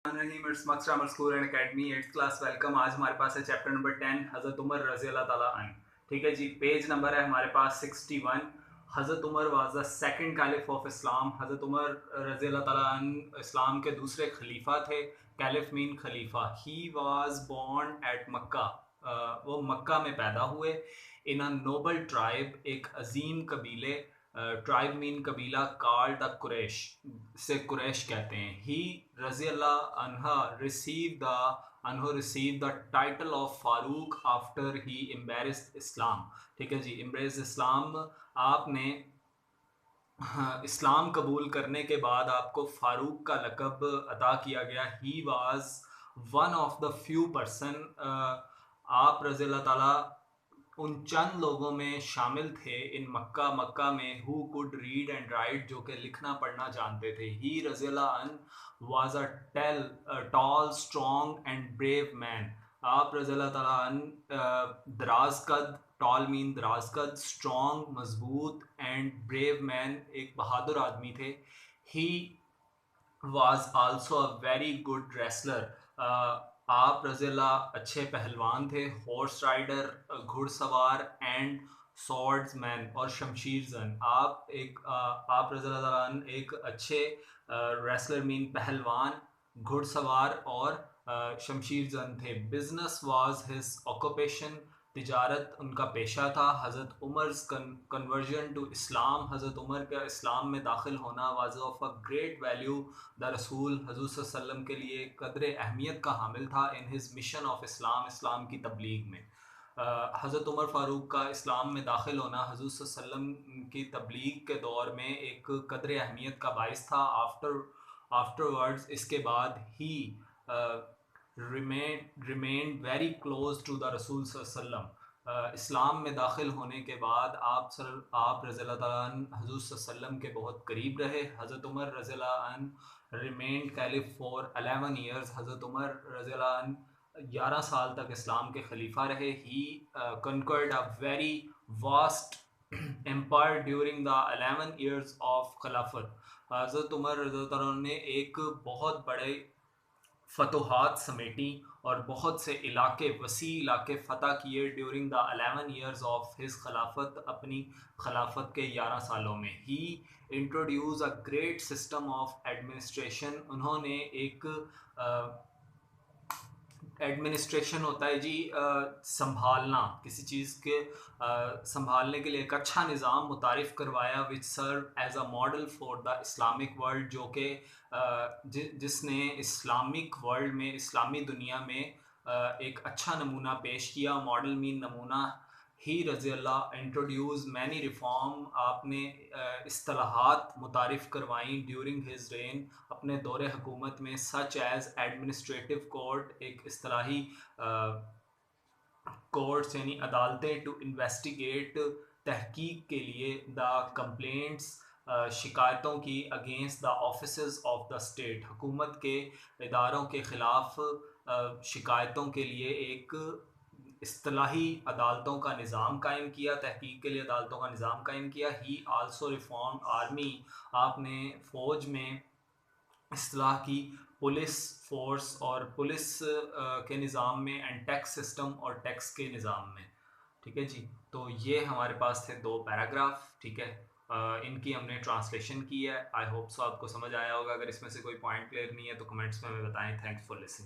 School and academy 8th class welcome. आज हमारे पास है चैप्टर नंबर 10 हज़रत उमर रज़ी अल्लाह ताला अन्हु। ठीक है जी, पेज नंबर है हमारे पास 61। हज़रत Umar was the second caliph of Islam. हज़रत उमर रज़ी अल्लाह ताला अन्हु इस्लाम के दूसरे खलीफा थे। कैलिफ मीन खलीफा। He was born at Mecca, वो मक्का में पैदा हुए। इन अ नोबल ट्राइब, एक अजीम कबीले, ट्राइब मीन कबीला, कॉल्ड द कुरैश, से कुरैश कहते हैं। ही रज़ी अल्लाह अन्हा receive the title of Farooq after he embraced Islam. ठीक है जी, एम्ब्रेस इस्लाम, आपने इस्लाम कबूल करने के बाद आपको फ़ारूक का लक़ब अता किया गया। He was one of the few person, आप रज़ी अल्लाह ताला उन चंद लोगों में शामिल थे इन मक्का में who could read and write, जो कि लिखना पढ़ना जानते थे। ही रज़ी अल्लाह अन was a tall strong and brave man. आप रज़ी अल्लाह ताला अन दराज कद, टॉल मीन दराज कद, स्ट्रॉन्ग मजबूत, एंड ब्रेव मैन एक बहादुर आदमी थे। ही was also a very good wrestler. आप रज़िल्ला अच्छे पहलवान थे। हॉर्स राइडर, घुड़सवार, एंड सॉर्ड्स मैन, और शमशीर जन। आप रज़िल्ला एक अच्छे रेसलर मीन पहलवान, घुड़सवार और शमशीर जन थे। बिजनेस वाज हिज ऑक्यूपेशन, तिजारत उनका पेशा था। हज़रत उमर कन्वर्जन टू इस्लाम, हज़रत उमर का इस्लाम में दाखिल होना was of a great value the रसूल, हज़ूर सल्लल्लाहु अलैहि वसल्लम के लिए कदर अहमियत का हामिल था। In his mission of Islam, Islam की तबलीग में हज़रत उमर फ़ारूक का इस्लाम में दाखिल होना हज़ूर सल्लल्लाहु अलैहि वसल्लम की तबलीग के दौर में एक कदर अहमियत का बाइस था। आफ्टरवर्ड्स, इसके बाद ही remain very close to the रसूल सल्लल्लाहु अलैहि वसल्लम। इस्लाम में दाखिल होने के बाद आप रज़ी अल्लाह ताला अन्हु हज़ूर सल्लल्लाहु अलैहि वसल्लम के बहुत करीब रहे। हज़रत उमर रज़ी अल्लाह अन्हु रिमेन्ड कैलिफ फॉर 11 ईयर्स। हज़रत उमर रज़ी अल्लाह अन्हु 11 साल तक इस्लाम के खलीफा रहे। He conquered a very vast empire during the 11 years of खिलाफत। हज़रत उमर रज़ी अल्लाह ताला ने एक बहुत बड़े फतोहात समेटी और बहुत से वसी इलाके फ़तह किए during the 11 years of his खिलाफत, अपनी खिलाफत के 11 सालों में। He introduced a great system of administration, उन्होंने एक एडमिनिस्ट्रेशन होता है जी, संभालना, किसी चीज़ के संभालने के लिए एक अच्छा निज़ाम मुतारिफ़ करवाया, which serve as a model for the Islamic world, जो कि जिसने इस्लामिक वर्ल्ड में, इस्लामी दुनिया में एक अच्छा नमूना पेश किया। मॉडल मीन नमूना। ही रज़ी अल्लाह इंट्रोड्यूस मैनी रिफॉर्म, आपने इस्तिलाहात मुतारिफ़ करवाई ड्यूरिंग हिज रेन, अपने दौरे हुकूमत में, सच एज़ एडमिनिस्ट्रेटिव कोर्ट, एक इस्तिलाही कोर्ट्स यानी अदालतें, टू इन्वेस्टिगेट, तहकीक के लिए, द कंप्लेंट्स, शिकायतों की, against the officers of the state, हुकूमत के इदारों के ख़िलाफ़ शिकायतों के लिए एक इस्तिलाही अदालतों का निज़ाम कायम किया, तहकीक के लिए अदालतों का निज़ाम कायम किया। ही आल्सो रिफॉर्म आर्मी, आपने फ़ौज में इस्लाह की, पुलिस फोर्स और पुलिस के निज़ाम में, एंड टैक्स सिस्टम और टैक्स के निज़ाम में। ठीक है जी, तो ये हमारे पास थे 2 पैराग्राफ। ठीक है, इनकी हमने ट्रांसलेशन की है। आई होप सो आपको समझ आया होगा। अगर इसमें से कोई पॉइंट क्लियर नहीं है तो कमेंट्स में हमें बताएं। Thanks for listening.